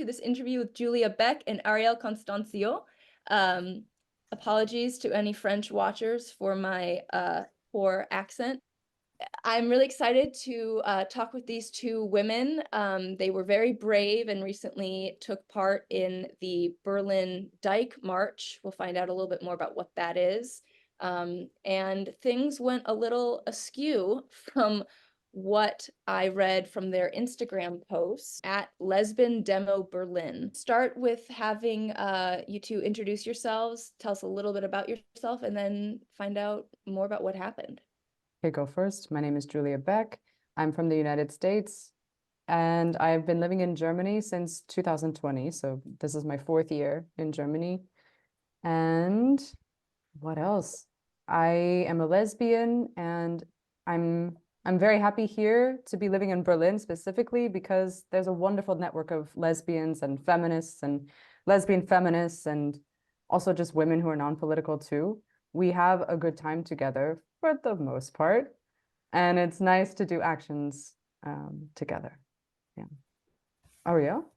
to this interview with Julia Beck and Ariel Constancio. Apologies to any French watchers for my poor accent. I'm really excited to talk with these two women. They were very brave and recently took part in the Berlin Dyke March. We'll find out a little bit more about what that is. And things went a little askew from what I read from their Instagram posts at Lesbian Demo Berlin. Start with having you two introduce yourselves, tell us a little bit about yourself, and then find out more about what happened. Okay, go first. My name is Julia Beck. I'm from the United States, and I've been living in Germany since 2020. So this is my 4th year in Germany. And what else? I am a lesbian, and I'm very happy here to be living in Berlin specifically because there's a wonderful network of lesbians and feminists and lesbian feminists and also just women who are non-political too. We have a good time together for the most part, and it's nice to do actions together. Yeah. Ariel?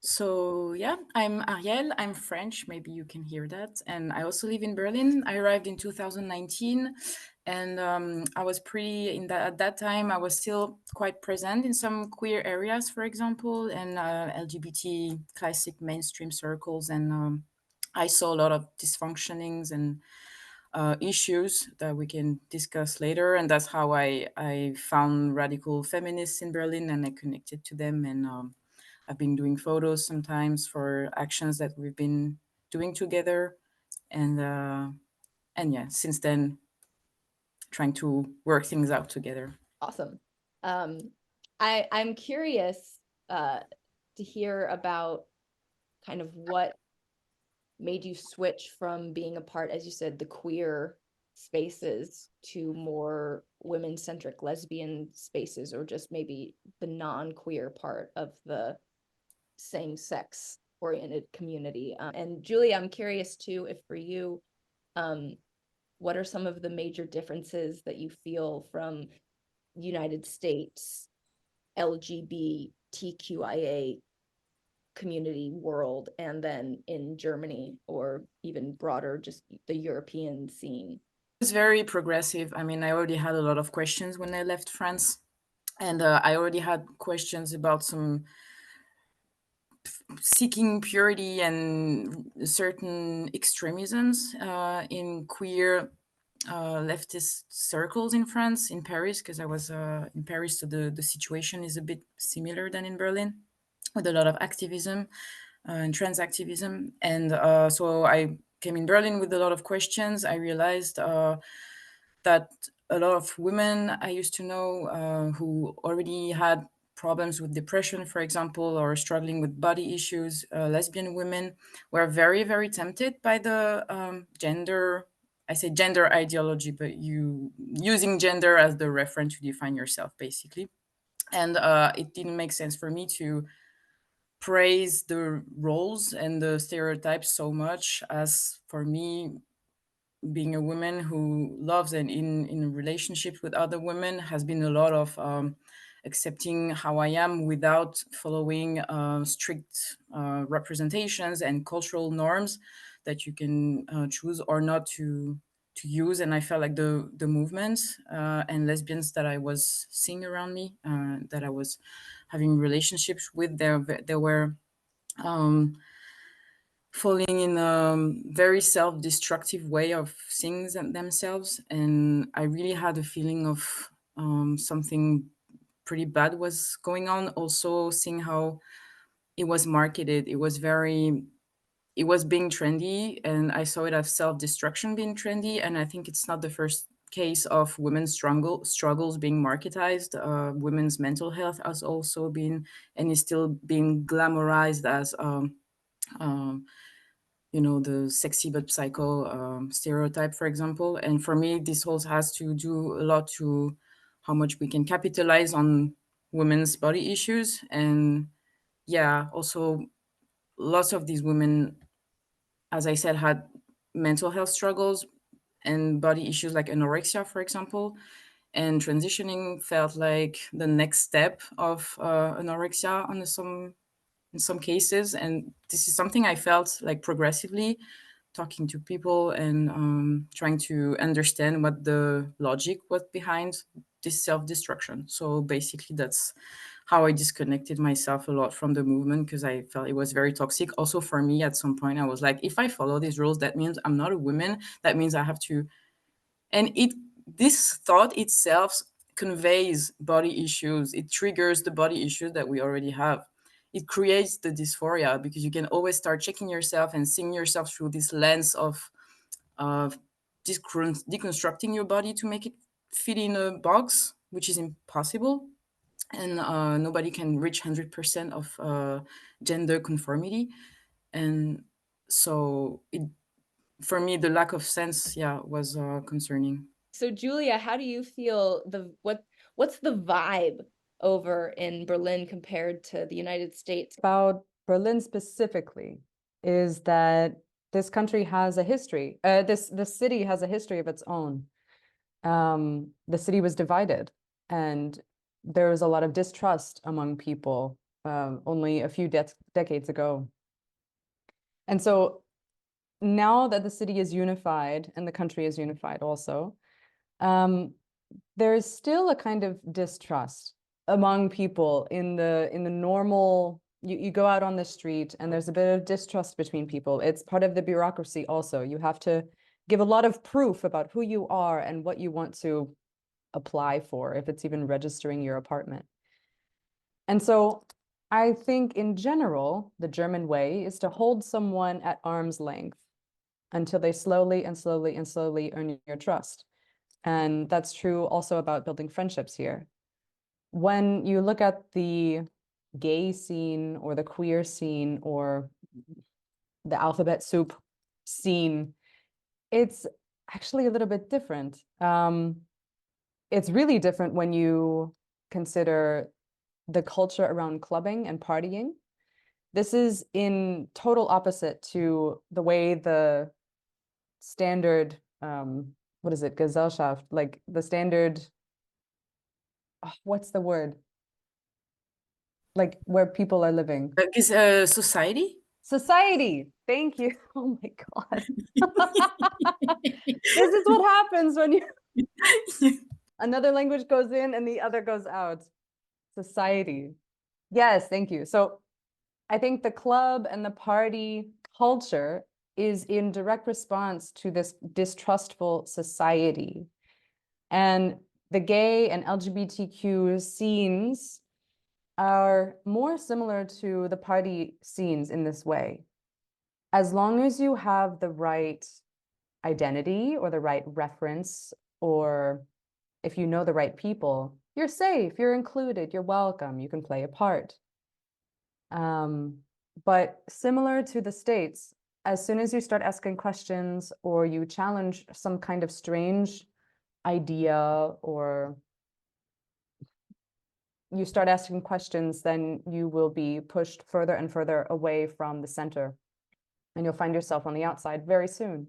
So yeah, I'm Ariel. I'm French. Maybe you can hear that. And I also live in Berlin. I arrived in 2019, and I was at that time. I was still quite present in some queer areas, for example, and LGBT classic mainstream circles. And I saw a lot of dysfunctionings and issues that we can discuss later. And that's how I found radical feminists in Berlin, and I connected to them. And I've been doing photos sometimes for actions that we've been doing together. And yeah, since then, trying to work things out together. Awesome. I'm curious to hear about kind of what made you switch from being a part, as you said, the queer spaces to more women-centric lesbian spaces, or just maybe the non-queer part of the same-sex oriented community. And Julie, I'm curious too, if for you, what are some of the major differences that you feel from United States LGBTQIA community world, and then in Germany, or even broader, just the European scene? It's very progressive. I mean, I already had a lot of questions when I left France, and I already had questions about some seeking purity and certain extremisms in queer leftist circles in France, in Paris, because I was in Paris, so the situation is a bit similar than in Berlin, with a lot of activism and trans activism. And so I came in Berlin with a lot of questions. I realized that a lot of women I used to know who already had problems with depression, for example, or struggling with body issues, lesbian women, were very, very tempted by the I say gender ideology, but using gender as the reference to define yourself, basically. And it didn't make sense for me to praise the roles and the stereotypes so much, as for me, being a woman who loves and in relationships with other women has been a lot of accepting how I am without following strict representations and cultural norms that you can choose or not to use. And I felt like the movement and lesbians that I was seeing around me, that I was having relationships with, they were falling in a very self-destructive way of seeing themselves. And I really had a feeling of something pretty bad was going on. Also, seeing how it was marketed, it was being trendy, and I saw it as self-destruction being trendy. And I think it's not the first case of women's struggles being marketized. Women's mental health has also been, and is still being glamorized as the sexy but psycho stereotype, for example. And for me, this also has to do a lot to how much we can capitalize on women's body issues. And yeah, also lots of these women, as I said, had mental health struggles and body issues like anorexia, for example. And transitioning felt like the next step of anorexia on some in some cases. And this is something I felt like progressively talking to people and trying to understand what the logic was behind this self-destruction. So basically that's how I disconnected myself a lot from the movement, because I felt it was very toxic. Also for me, at some point I was like, if I follow these rules, that means I'm not a woman. That means I have to, and this thought itself conveys body issues. It triggers the body issues that we already have. It creates the dysphoria, because you can always start checking yourself and seeing yourself through this lens of deconstructing your body to make it fit in a box, which is impossible. And nobody can reach 100% of gender conformity. And so for me, the lack of sense, was concerning. So Julia, how do you feel what's the vibe over in Berlin compared to the United States? About Berlin specifically is that this country has a history. This city has a history of its own. The city was divided, and there was a lot of distrust among people only a few decades ago. And so now that the city is unified and the country is unified also, there is still a kind of distrust among people in the normal. You go out on the street and there's a bit of distrust between people. It's part of the bureaucracy also. You have to give a lot of proof about who you are and what you want to apply for, if it's even registering your apartment. And so I think in general, the German way is to hold someone at arm's length until they slowly and slowly and slowly earn your trust. And that's true also about building friendships here. When you look at the gay scene or the queer scene or the alphabet soup scene, it's actually a little bit different. It's really different when you consider the culture around clubbing and partying. This is in total opposite to the way the standard, what is it, Gesellschaft, like the standard, what's the word? Like where people are living. Is society? Society. Thank you. Oh my God. This is what happens when you another language goes in and the other goes out. Society. Yes, thank you. So I think the club and the party culture is in direct response to this distrustful society. And the gay and LGBTQ scenes are more similar to the party scenes in this way. As long as you have the right identity or the right reference, or if you know the right people, you're safe, you're included, you're welcome, you can play a part. But similar to the States, as soon as you start asking questions or you challenge some kind of strange idea or you start asking questions, then you will be pushed further and further away from the center, and you'll find yourself on the outside very soon.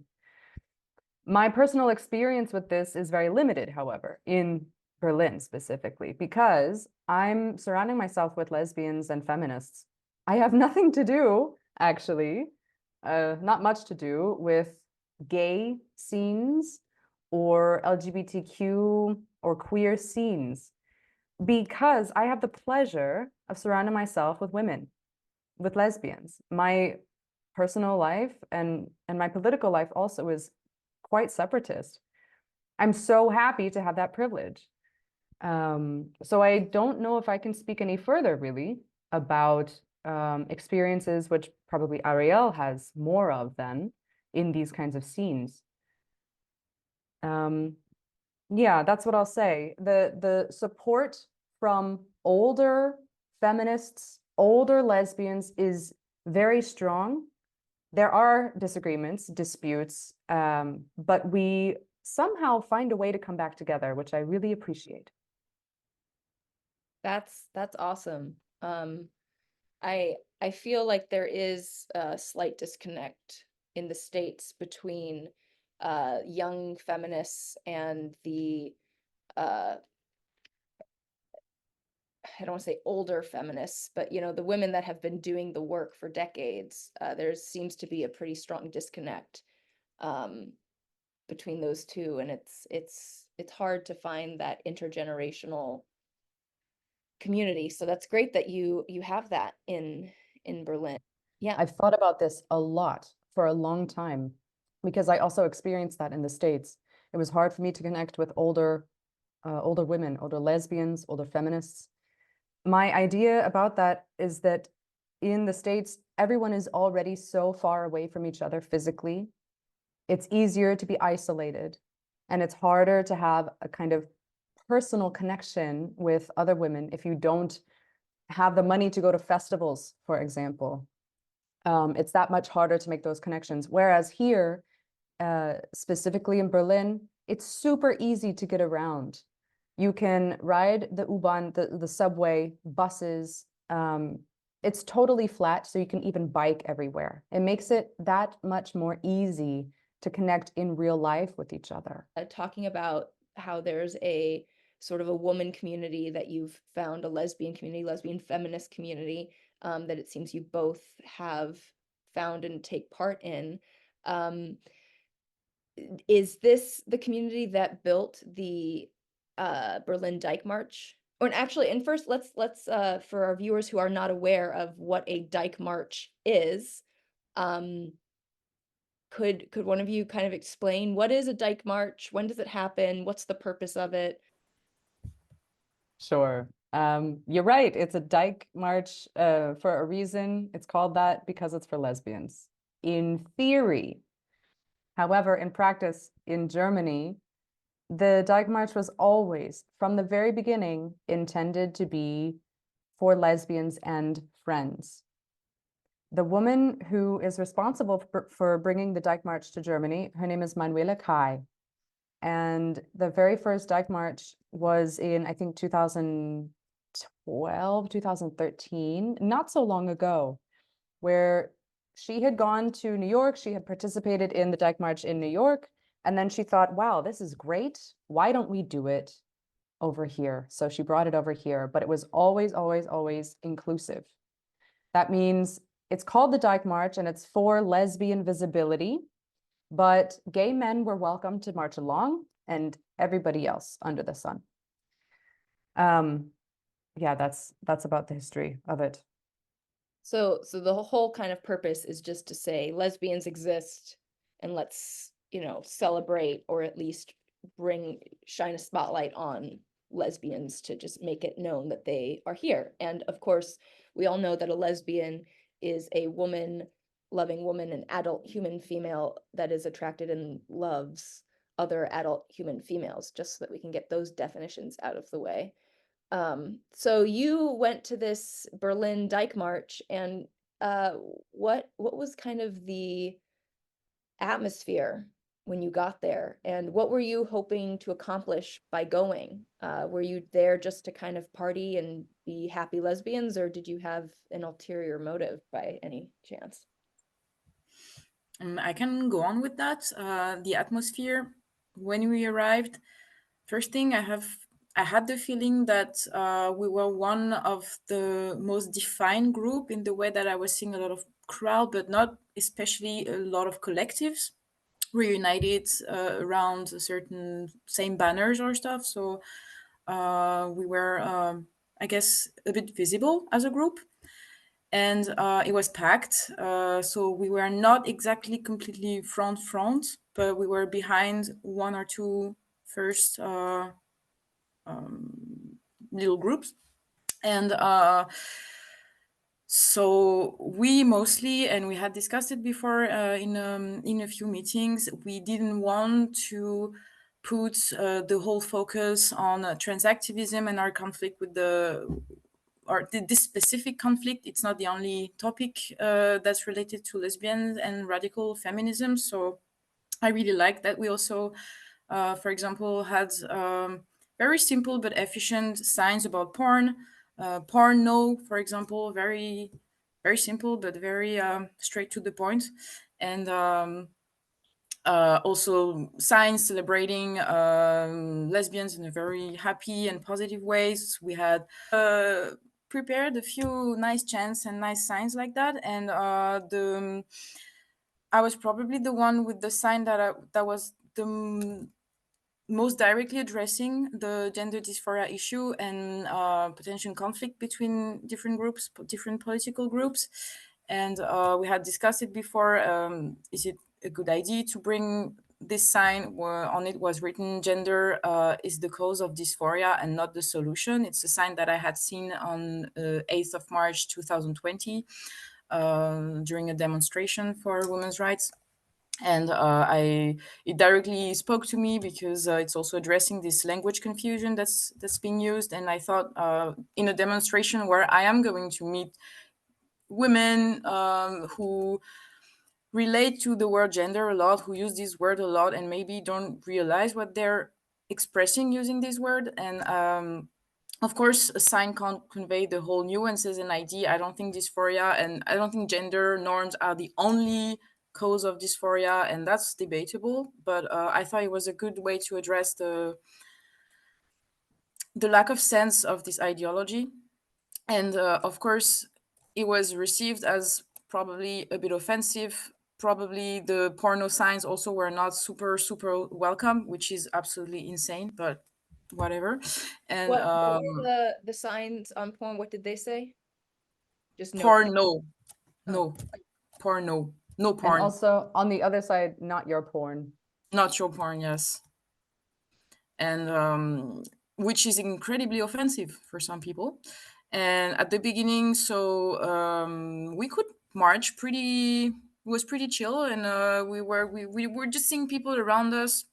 My personal experience with this is very limited, however, in Berlin specifically, because I'm surrounding myself with lesbians and feminists. I have nothing to do, actually, not much to do with gay scenes or LGBTQ or queer scenes, because I have the pleasure of surrounding myself with women, with lesbians. My personal life and my political life also is quite separatist. I'm so happy to have that privilege. So I don't know if I can speak any further really about experiences, which probably Ariel has more of than in these kinds of scenes. Yeah, that's what I'll say. The support from older feminists, older lesbians is very strong. There are disagreements, disputes, but we somehow find a way to come back together, which I really appreciate. That's awesome. I feel like there is a slight disconnect in the States between young feminists and the I don't want to say older feminists, but you know, the women that have been doing the work for decades, there seems to be a pretty strong disconnect between those two, and it's hard to find that intergenerational community. So that's great that you have that in Berlin. Yeah. I've thought about this a lot for a long time because I also experienced that in the States. It was hard for me to connect with older women, older lesbians, older feminists. My idea about that is that in the States, everyone is already so far away from each other physically. It's easier to be isolated, and it's harder to have a kind of personal connection with other women if you don't have the money to go to festivals, for example. It's that much harder to make those connections. Whereas here, specifically in Berlin, it's super easy to get around. You can ride the U-Bahn, the subway, buses. It's totally flat, so you can even bike everywhere. It makes it that much more easy to connect in real life with each other. Talking about how there's a sort of a woman community that you've found, a lesbian community, lesbian feminist community, that it seems you both have found and take part in. Is this the community that built the Berlin Dyke March? Or actually, and first, let's for our viewers who are not aware of what a Dyke March is, could one of you kind of explain what is a Dyke March? When does it happen? What's the purpose of it? Sure. You're right. It's a Dyke March for a reason. It's called that because it's for lesbians. In theory, however, in practice, in Germany, the Dyke March was always, from the very beginning, intended to be for lesbians and friends. The woman who is responsible for bringing the Dyke March to Germany, her name is Manuela Kai. And the very first Dyke March was in, I think, 2012, 2013, not so long ago, where she had gone to New York. She had participated in the Dyke March in New York. And then she thought, wow, this is great. Why don't we do it over here? So she brought it over here, but it was always, always, always inclusive. That means it's called the Dyke March and it's for lesbian visibility, but gay men were welcome to march along and everybody else under the sun. Yeah, that's about the history of it. So the whole kind of purpose is just to say lesbians exist and let's, you know, celebrate or at least shine a spotlight on lesbians to just make it known that they are here. And of course, we all know that a lesbian is a loving woman, an adult human female that is attracted and loves other adult human females, just so that we can get those definitions out of the way. So you went to this Berlin Dyke March, and what was kind of the atmosphere when you got there, and what were you hoping to accomplish by going? Were you there just to kind of party and be happy lesbians, or did you have an ulterior motive by any chance? I can go on with that. The atmosphere when we arrived, first thing I had the feeling that we were one of the most defined group in the way that I was seeing a lot of crowd, but not especially a lot of collectives reunited around a certain same banners or stuff. So we were, I guess, a bit visible as a group. And it was packed, so we were not exactly completely front, but we were behind one or two first little groups, and so we mostly, and we had discussed it before in a few meetings, we didn't want to put the whole focus on trans activism and our conflict with this specific conflict. It's not the only topic that's related to lesbians and radical feminism. So I really like that we also, for example, had very simple but efficient signs about porn. Porn no, for example, very, very simple but very straight to the point. And Also signs celebrating lesbians in a very happy and positive ways. We had prepared a few nice chants and nice signs like that, and I was probably the one with the sign that was the most directly addressing the gender dysphoria issue and potential conflict between different groups, different political groups. And we had discussed it before. Is it a good idea to bring this sign where on it was written gender is the cause of dysphoria and not the solution? It's a sign that I had seen on 8th of March 2020 during a demonstration for women's rights. And it directly spoke to me because it's also addressing this language confusion that's being used. And I thought in a demonstration where I am going to meet women who relate to the word gender a lot, who use this word a lot and maybe don't realize what they're expressing using this word. And of course, a sign can't convey the whole nuances and idea. I don't think dysphoria and I don't think gender norms are the only cause of dysphoria, and that's debatable. But I thought it was a good way to address the lack of sense of this ideology. And of course, it was received as probably a bit offensive. Probably the porno signs also were not super welcome, which is absolutely insane. But whatever. And What were the signs on porn? What did they say? Just no porn. porno, Oh. no, porno, no And porn, also on the other side, not your porn. not your porn, yes. And which is incredibly offensive for some people. And at the beginning, so we could march pretty. It was pretty chill, and we were just seeing people around us,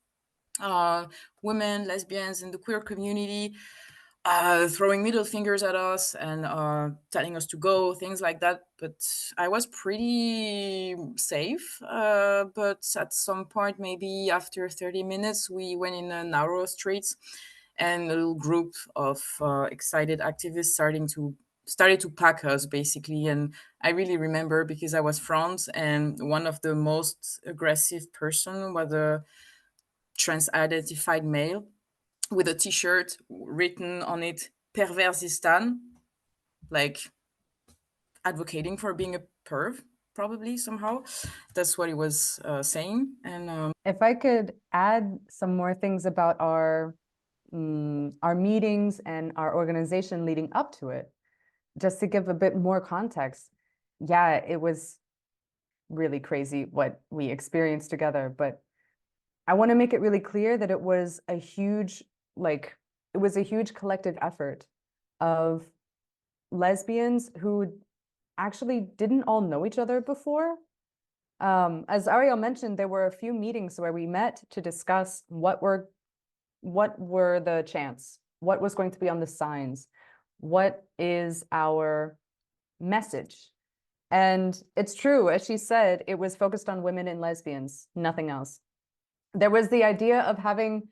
women, lesbians, and the queer community, throwing middle fingers at us and telling us to go, things like that. But I was pretty safe. But at some point, maybe after 30 minutes, we went in a narrow streets, and a little group of excited activists started to pack us basically. And I really remember because I was front, and one of the most aggressive person was a trans-identified male with a T-shirt written on it "Perversistan," like advocating for being a perv, probably somehow. That's what he was saying. And If I could add some more things about our meetings and our organization leading up to it, just to give a bit more context. Yeah, it was really crazy what we experienced together, but I want to make it really clear that it was a huge collective effort of lesbians who actually didn't all know each other before. As Ariel mentioned, there were a few meetings where we met to discuss what were the chants, what was going to be on the signs, what is our message. And it's true, as she said, it was focused on women and lesbians, nothing else. There was the idea of having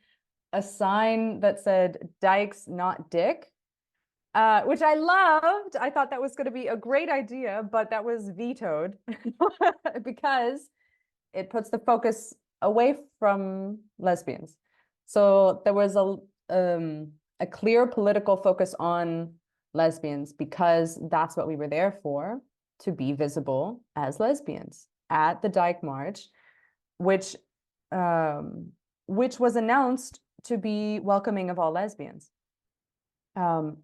a sign that said "Dykes, not Dick," which I loved. I thought that was going to be a great idea, but that was vetoed because it puts the focus away from lesbians. So there was a clear political focus on lesbians because that's what we were there for, to be visible as lesbians at the Dyke March, which was announced to be welcoming of all lesbians.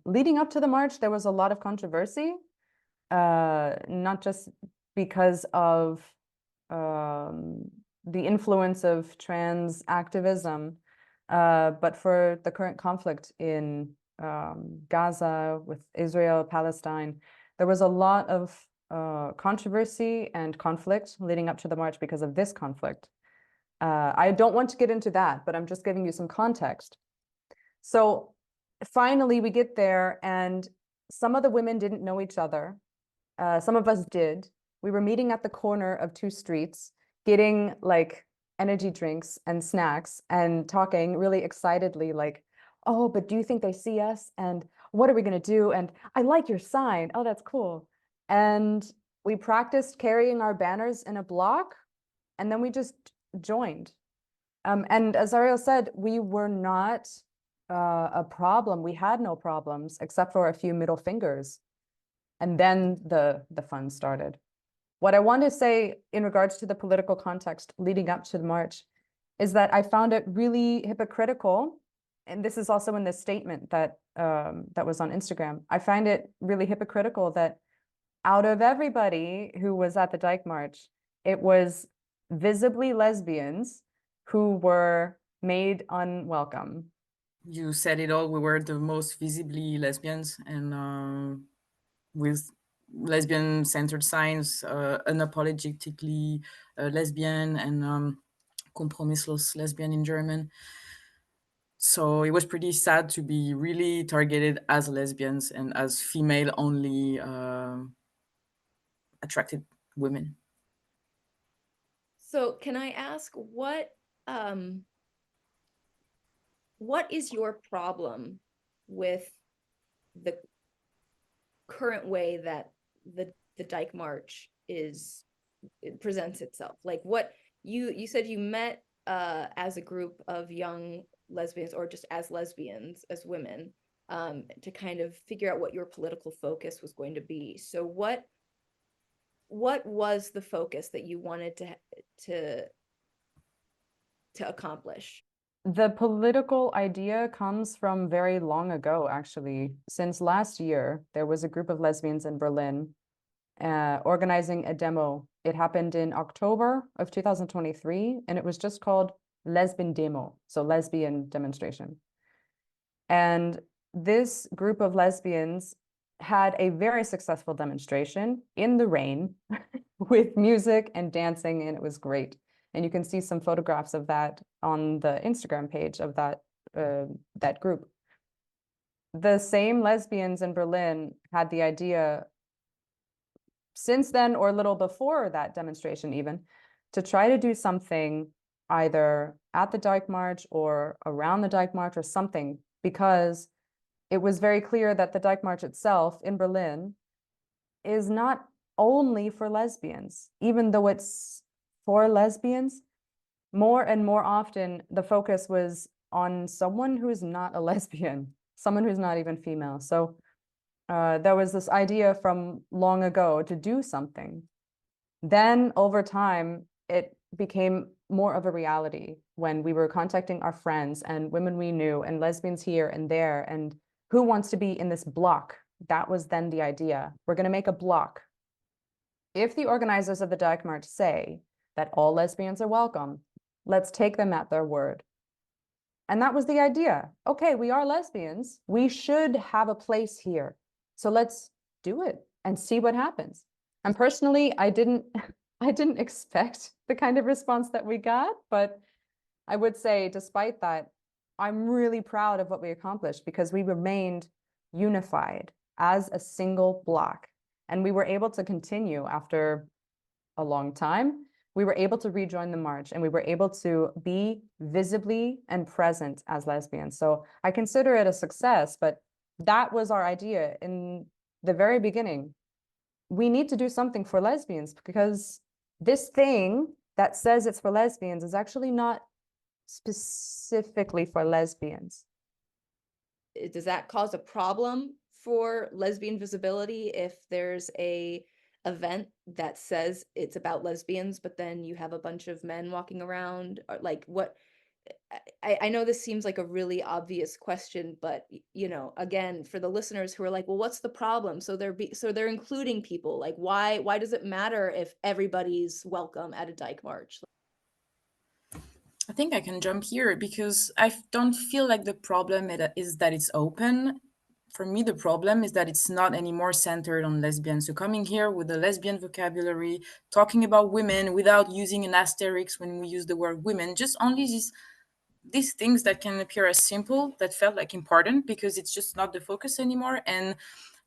Leading up to the march, there was a lot of controversy, not just because of the influence of trans activism, but for the current conflict in Gaza with Israel, Palestine. There was a lot of controversy and conflict leading up to the march because of this conflict. I don't want to get into that, but I'm just giving you some context. So finally, we get there, and some of the women didn't know each other. Some of us did. We were meeting at the corner of two streets, getting like energy drinks and snacks and talking really excitedly, like, oh, but do you think they see us? And what are we going to do? And I like your sign. Oh, that's cool. And we practiced carrying our banners in a block. And then we just joined. And as Ariel said, we were not a problem. We had no problems except for a few middle fingers. And then the fun started. What I want to say in regards to the political context leading up to the march is that I found it really hypocritical, and this is also in the statement that that was on Instagram. I find it really hypocritical that out of everybody who was at the Dyke March, it was visibly lesbians who were made unwelcome. You said it all. We were the most visibly lesbians, and with lesbian-centered signs, unapologetically lesbian, and kompromisslos lesbian in German. So it was pretty sad to be really targeted as lesbians and as female-only attracted women. So can I ask what is your problem with the current way that the Dyke March it presents itself? Like what you said you met as a group of young lesbians, or just as lesbians, as women, to kind of figure out what your political focus was going to be. So what was the focus that you wanted to accomplish? The political idea comes from very long ago, actually. Since last year, there was a group of lesbians in Berlin organizing a demo. It happened in October of 2023, and it was just called Lesbian Demo, so lesbian demonstration. And this group of lesbians had a very successful demonstration in the rain with music and dancing, and it was great. And you can see some photographs of that on the Instagram page of that group. The same lesbians in Berlin had the idea since then, or a little before that demonstration even, to try to do something either at the Dyke March or around the Dyke March or something, because it was very clear that the Dyke March itself in Berlin is not only for lesbians, even though it's for lesbians. More and more often, the focus was on someone who's not a lesbian, someone who's not even female. So there was this idea from long ago to do something. Then over time, it became more of a reality when we were contacting our friends and women we knew and lesbians here and there, and who wants to be in this block? That was then the idea. We're going to make a block. If the organizers of the Dyke March say that all lesbians are welcome, let's take them at their word. And that was the idea. Okay, we are lesbians. We should have a place here. So let's do it and see what happens. And personally, I didn't expect the kind of response that we got, but I would say despite that, I'm really proud of what we accomplished, because we remained unified as a single block. And we were able to continue after a long time. We were able to rejoin the march, and we were able to be visibly and present as lesbians. So I consider it a success, but that was our idea in the very beginning. We need to do something for lesbians, because this thing that says it's for lesbians is actually not specifically for lesbians. Does that cause a problem for lesbian visibility if there's a event that says it's about lesbians, but then you have a bunch of men walking around? Or like what? I know this seems like a really obvious question, but again, for the listeners who are like, well, what's the problem? So they're including people. Like, why does it matter if everybody's welcome at a Dyke March? I think I can jump here because I don't feel like the problem is that it's open. For me, the problem is that it's not anymore centered on lesbians. So coming here with a lesbian vocabulary, talking about women without using an asterisk when we use the word women, just only these things that can appear as simple, that felt like important because it's just not the focus anymore. And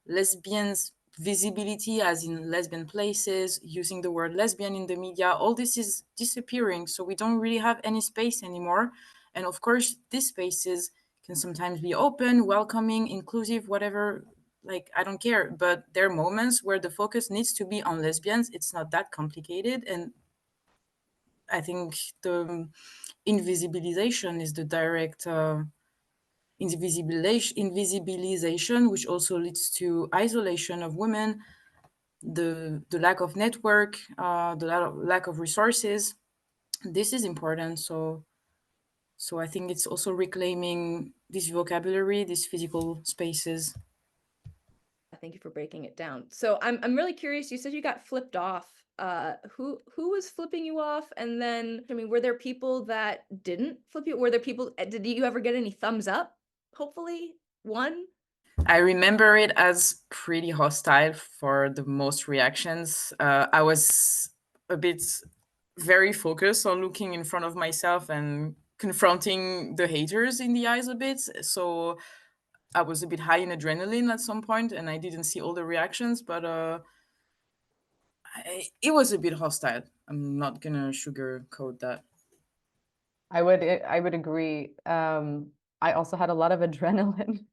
lesbians visibility, as in lesbian places, using the word lesbian in the media, all this is disappearing. So we don't really have any space anymore. And of course, these spaces can sometimes be open, welcoming, inclusive, whatever. Like, I don't care. But there are moments where the focus needs to be on lesbians. It's not that complicated. And I think the invisibilization is the direct invisibilization, which also leads to isolation of women, the lack of network, the lack of resources. This is important. So I think it's also reclaiming this vocabulary, these physical spaces. Thank you for breaking it down. So I'm really curious. You said you got flipped off. Who was flipping you off? And then, I mean, were there people that didn't flip you? Were there people? Did you ever get any thumbs up? Hopefully, one. I remember it as pretty hostile for the most reactions. I was a bit very focused on looking in front of myself and confronting the haters in the eyes a bit. So I was a bit high in adrenaline at some point, and I didn't see all the reactions, but it was a bit hostile. I'm not gonna sugarcoat that. I would agree. I also had a lot of adrenaline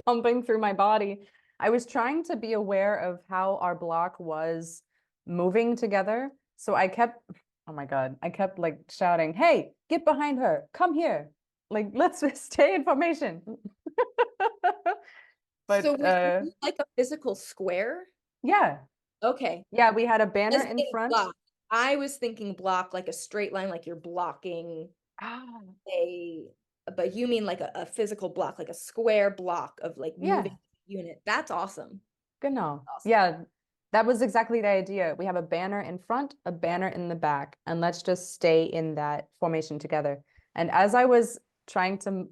pumping through my body. I was trying to be aware of how our block was moving together. So I kept, oh my God, I kept like shouting, "Hey, get behind her, come here. Like, let's stay in formation." But So was it like a physical square? yeah, Okay. yeah, we had a banner Just in in front. block. I was thinking block like a straight line, like you're blocking Ah, a, but you mean like a physical block, like a square block of like yeah. moving unit. That's awesome. Genau. Awesome. Yeah, that was exactly the idea. We have a banner in front, a banner in the back, and let's just stay in that formation together. And as I was trying to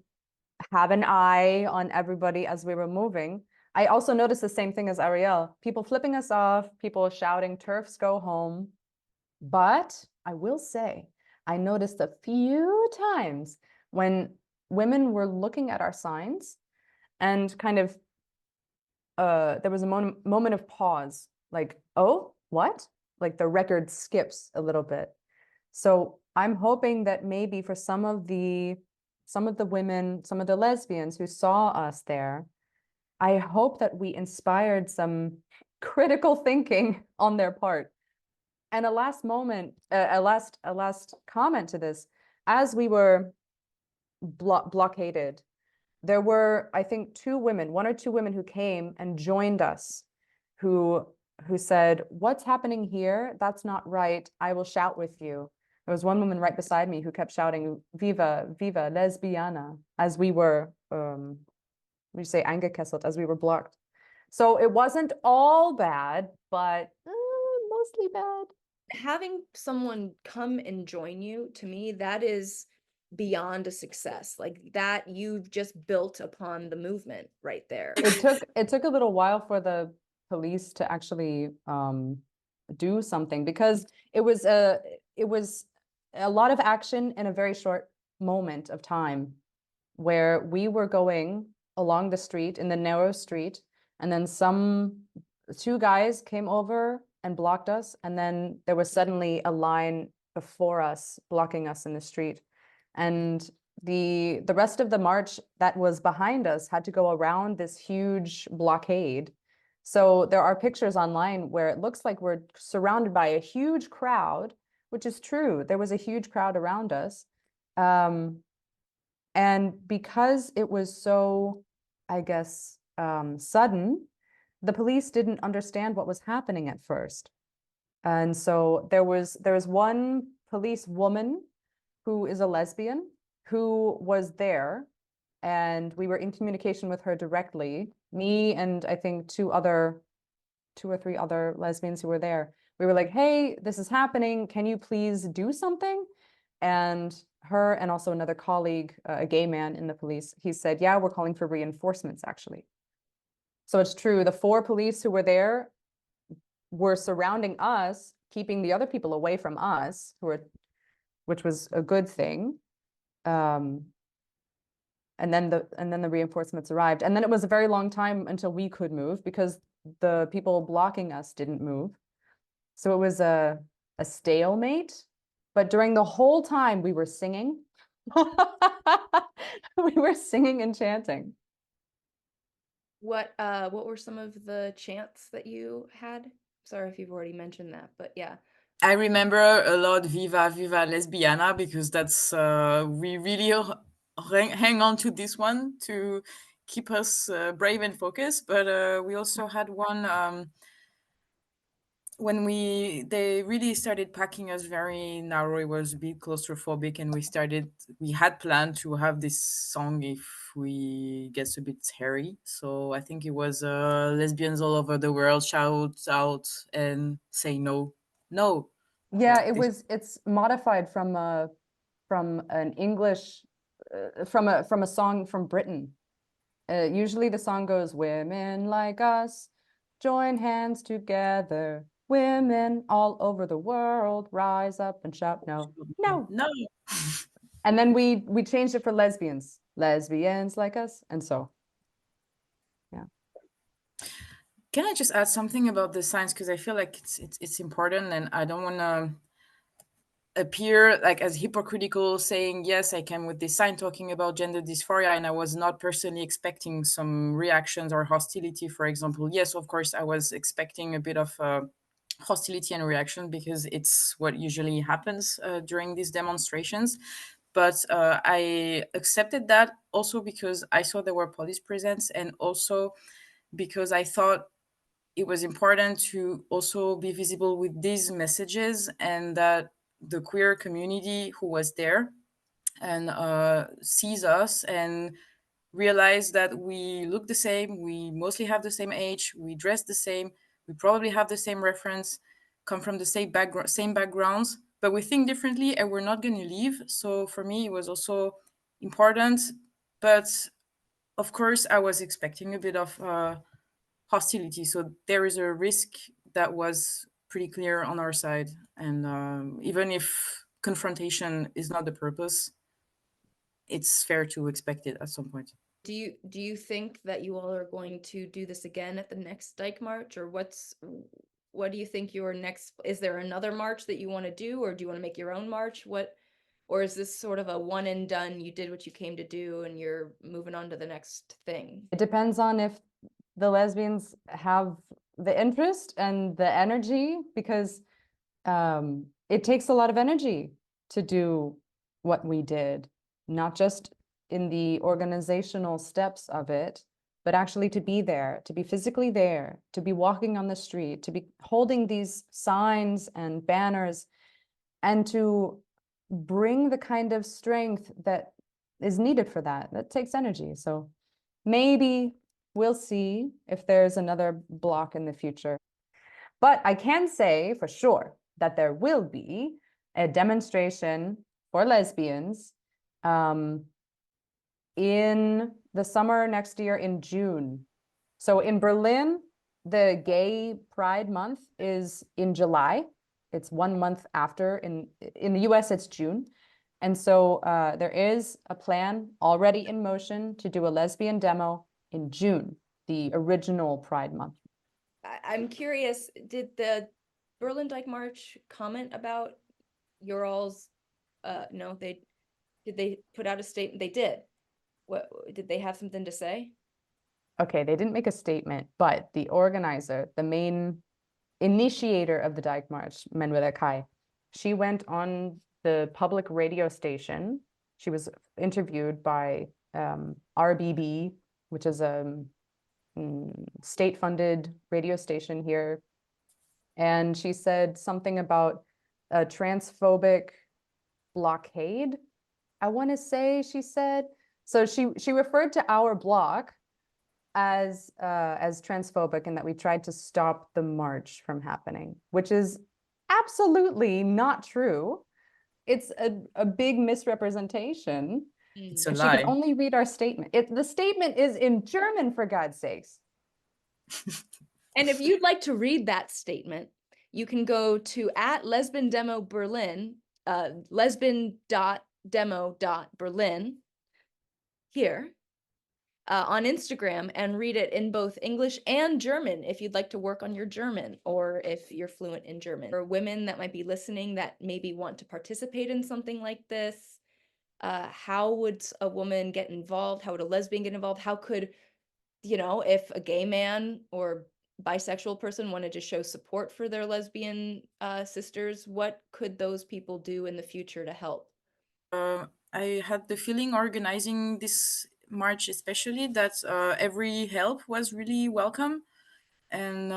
have an eye on everybody as we were moving, I also noticed the same thing as Ariel. People flipping us off, people shouting, "TERFs go home." But I will say, I noticed a few times when women were looking at our signs and kind of there was a moment of pause, like, oh, what? Like the record skips a little bit. So I'm hoping that maybe for some of the women, some of the lesbians who saw us there, I hope that we inspired some critical thinking on their part. And a last moment, a last comment to this, as we were blockaded, there were, I think, one or two women who came and joined us, who said, "What's happening here? That's not right. I will shout with you." There was one woman right beside me who kept shouting, "Viva, viva, lesbiana," as we were, we say eingekesselt, as we were blocked. So it wasn't all bad, but mostly bad. Having someone come and join you, to me, that is beyond a success. Like that, you've just built upon the movement right there. It took a little while for the police to actually do something, because it was a lot of action in a very short moment of time, where we were going along the street in the narrow street, and then two guys came over and blocked us, and then there was suddenly a line before us blocking us in the street, and the rest of the march that was behind us had to go around this huge blockade. So there are pictures online where it looks like we're surrounded by a huge crowd, which is true. There was a huge crowd around us. And because it was so, I guess, sudden, the police didn't understand what was happening at first. And so there was one police woman who is a lesbian who was there, and we were in communication with her directly, me and I think two or three other lesbians who were there. We were like, "Hey, this is happening. Can you please do something?" And her and also another colleague, a gay man in the police, he said, "Yeah, we're calling for reinforcements, actually." So it's true. The four police who were there were surrounding us, keeping the other people away from us, which was a good thing. And then the reinforcements arrived. And then it was a very long time until we could move, because the people blocking us didn't move. So it was a stalemate. But during the whole time we were singing. We were singing and chanting. What were some of the chants that you had? Sorry if you've already mentioned that, but yeah. I remember a lot Viva Viva Lesbiana, because that's we really hang on to this one to keep us brave and focused. But we also had one when they really started packing us very narrow. It was a bit claustrophobic, and we had planned to have this song if we gets a bit hairy. So I think it was lesbians all over the world shout out and say no, no. Yeah, This- it's modified from an English from a song from Britain. Usually the song goes, "Women like us, join hands together. Women all over the world, rise up and shout no, no." no. And then we changed it for lesbians. Lesbians like us. And so, yeah. Can I just add something about the science, because I feel like it's important, and I don't want to appear like as hypocritical saying yes, I came with this sign talking about gender dysphoria and I was not personally expecting some reactions or hostility. For example, yes, of course I was expecting a bit of hostility and reaction, because it's what usually happens during these demonstrations. But I accepted that also because I saw there were police presence, and also because I thought it was important to also be visible with these messages, and that the queer community who was there and sees us and realize that we look the same, we mostly have the same age, we dress the same, we probably have the same reference, come from the same backgrounds, but we think differently and we're not going to leave. So for me it was also important, but of course I was expecting a bit of hostility. So there is a risk that was pretty clear on our side. And even if confrontation is not the purpose, it's fair to expect it at some point. Do you think that you all are going to do this again at the next Dyke March, or what do you think your next, is there another march that you want to do, or do you want to make your own march? Or is this sort of a one and done, you did what you came to do and you're moving on to the next thing? It depends on if the lesbians have the interest and the energy, because it takes a lot of energy to do what we did, not just in the organizational steps of it, but actually to be there, to be physically there, to be walking on the street, to be holding these signs and banners, and to bring the kind of strength that is needed for that. That takes energy. So maybe we'll see if there's another block in the future. But I can say for sure that there will be a demonstration for lesbians in the summer next year in June. So in Berlin, the Gay Pride Month is in July. It's 1 month after. In the US, it's June. And so there is a plan already in motion to do a lesbian demo in June, the original Pride Month. I'm curious, did the Berlin Dyke March comment about your all's, no, did they put out a statement? They did. What, did they have something to say? Okay, they didn't make a statement, but the organizer, the main initiator of the Dyke March, Manuela Kai, she went on the public radio station. She was interviewed by RBB, which is a state-funded radio station here. And she said something about a transphobic blockade, I want to say she said. So she referred to our block as transphobic, and that we tried to stop the march from happening, which is absolutely not true. It's a big misrepresentation. It's a If she could lie. only read our statement. The statement is in German, for God's sakes. And if you'd like to read that statement, you can go to @lesbian demo Berlin, lesbian.demo.berlin here on Instagram, and read it in both English and German if you'd like to work on your German, or if you're fluent in German. For women that might be listening that maybe want to participate in something like this, how would a woman get involved? How would a lesbian get involved? How could, if a gay man or bisexual person wanted to show support for their lesbian sisters, what could those people do in the future to help? I had the feeling organizing this march, especially, that every help was really welcome. And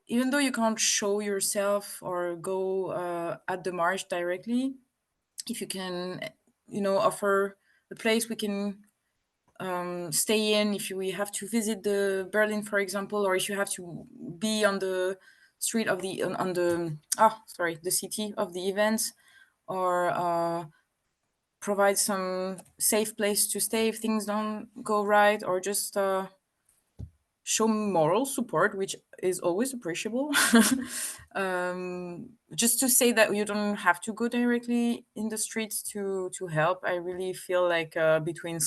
even though you can't show yourself or go at the march directly, if you can, offer a place we can stay in, if we have to visit the Berlin, for example, or if you have to be on the street of the on the the city of the events, or provide some safe place to stay if things don't go right, or just show moral support, which is always appreciable. Just to say that you don't have to go directly in the streets to help. I really feel like between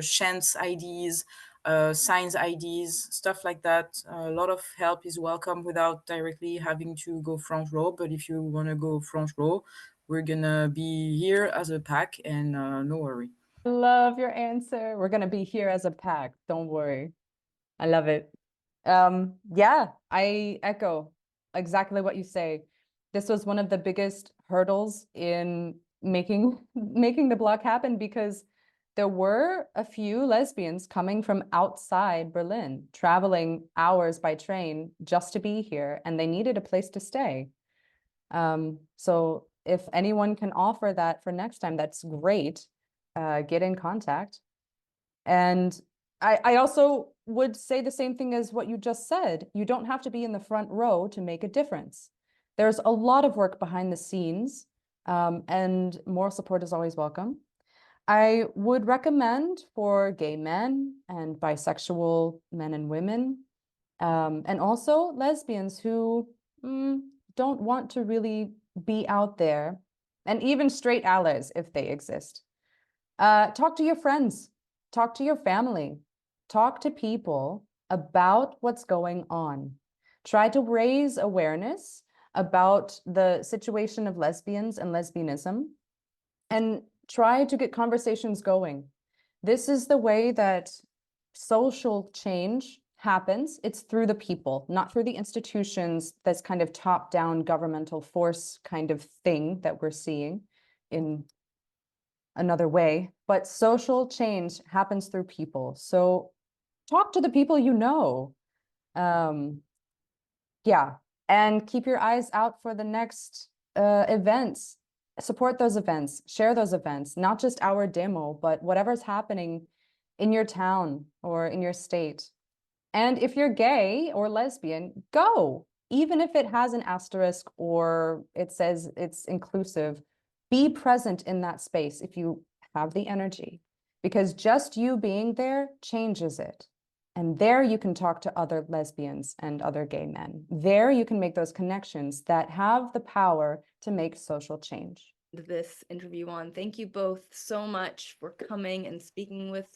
chance IDs, signs IDs, stuff like that, a lot of help is welcome without directly having to go front row. But if you want to go front row, we're gonna be here as a pack, and no worry. I love your answer. We're gonna be here as a pack. Don't worry. I love it. Yeah, I echo exactly what you say. This was one of the biggest hurdles in making the block happen, because there were a few lesbians coming from outside Berlin, traveling hours by train just to be here, and they needed a place to stay. So if anyone can offer that for next time, that's great. Get in contact. And I also would say the same thing as what you just said. You don't have to be in the front row to make a difference. There's a lot of work behind the scenes, and moral support is always welcome. I would recommend for gay men and bisexual men and women, and also lesbians who don't want to really be out there, and even straight allies if they exist. Talk to your friends, talk to your family, talk to people about what's going on. Try to raise awareness about the situation of lesbians and lesbianism, and try to get conversations going. This is the way that social change happens. It's through the people, not through the institutions, this kind of top-down governmental force kind of thing that we're seeing in another way. But social change happens through people. So talk to the people you know. Yeah, and keep your eyes out for the next events. Support those events, share those events, not just our demo, but whatever's happening in your town or in your state. And if you're gay or lesbian, go. Even if it has an asterisk or it says it's inclusive, be present in that space if you have the energy, because just you being there changes it. And there you can talk to other lesbians and other gay men. There you can make those connections that have the power to make social change. This interview on. Thank you both so much for coming and speaking with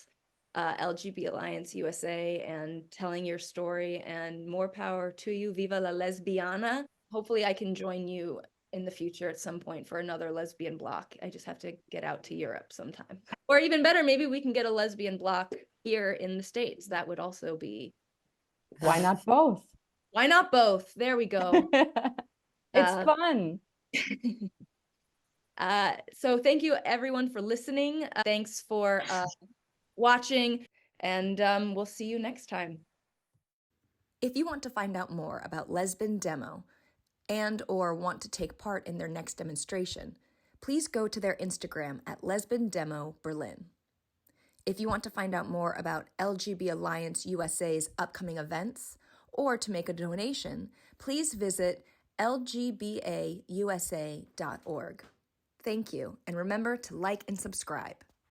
LGB Alliance USA and telling your story, and more power to you. Viva la lesbiana. Hopefully I can join you in the future at some point for another lesbian block. I just have to get out to Europe sometime. Or even better, maybe we can get a lesbian block here in the States. That would also be... Why not both? Why not both? There we go. It's fun. So thank you everyone for listening. Thanks for watching, and we'll see you next time. If you want to find out more about Lesbian Demo and or want to take part in their next demonstration, please go to their Instagram at Lesbian Demo Berlin. If you want to find out more about LGB Alliance USA's upcoming events or to make a donation, please visit lgbausa.org. Thank you, and remember to like and subscribe.